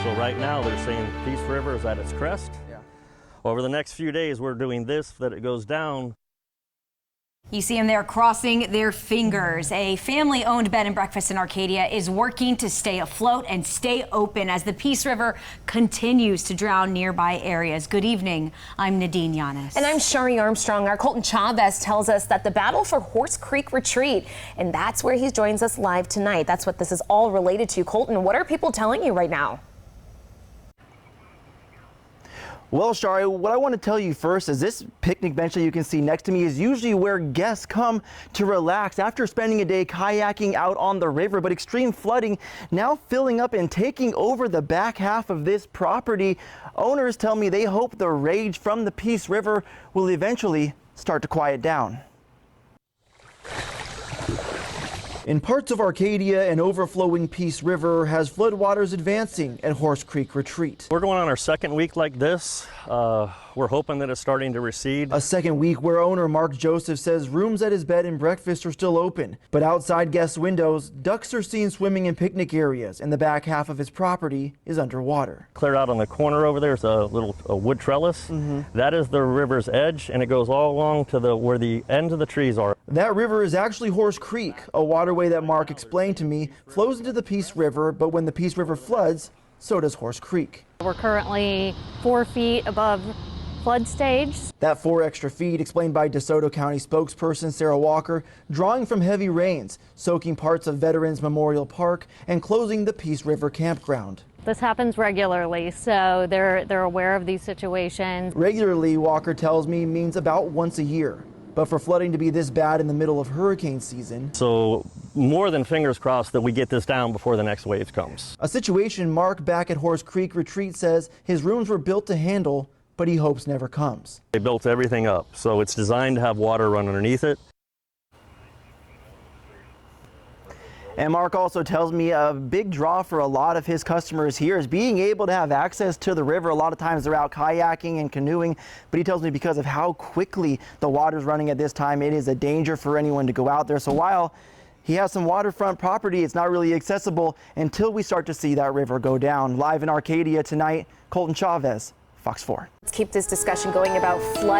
So right now they're saying Peace River is at its crest. Yeah. Over the next few days, we're doing this, that it goes down. You see them there crossing their fingers. A family-owned bed and breakfast in Arcadia is working to stay afloat and stay open as the Peace River continues to drown nearby areas. Good evening. I'm Nadine Yanis. And I'm Shari Armstrong. Our Colton Chavez tells us that the battle for Horse Creek Retreat, and that's where he joins us live tonight. That's what this is all related to. Colton, what are people telling you right now? Well, Shari, what I want to tell you first is this picnic bench that you can see next to me is usually where guests come to relax after spending a day kayaking out on the river, but extreme flooding now filling up and taking over the back half of this property. Owners tell me they hope the rage from the Peace River will eventually start to quiet down. In parts of Arcadia, an overflowing Peace River has floodwaters advancing at Horse Creek Retreat. We're going on our second week like this. We're hoping that it's starting to recede. A second week where owner Mark Joseph says rooms at his bed and breakfast are still open, but outside guest windows, ducks are seen swimming in picnic areas, and the back half of his property is underwater. Clear out on the corner over there is a little wood trellis. That is the river's edge, and it goes all along to where the ends of the trees are. That river is actually Horse Creek, a waterway that Mark explained to me flows into the Peace River, but when the Peace River floods, so does Horse Creek. We're currently 4 feet above flood stage. That 4 extra feet explained by DeSoto County spokesperson Sarah Walker, drawing from heavy rains, soaking parts of Veterans Memorial Park and closing the Peace River campground. This happens regularly, so they're aware of these situations. Regularly, Walker tells me, means about once a year. But for flooding to be this bad in the middle of hurricane season. So more than fingers crossed that we get this down before the next wave comes. A situation Mark back at Horse Creek Retreat says his rooms were built to handle, but he hopes never comes. They built everything up, so it's designed to have water run underneath it. And Mark also tells me a big draw for a lot of his customers here is being able to have access to the river. A lot of times they're out kayaking and canoeing, but he tells me because of how quickly the water's running at this time, it is a danger for anyone to go out there. So while he has some waterfront property, it's not really accessible until we start to see that river go down. Live in Arcadia tonight, Colton Chavez, Fox 4. Let's keep this discussion going about flooding.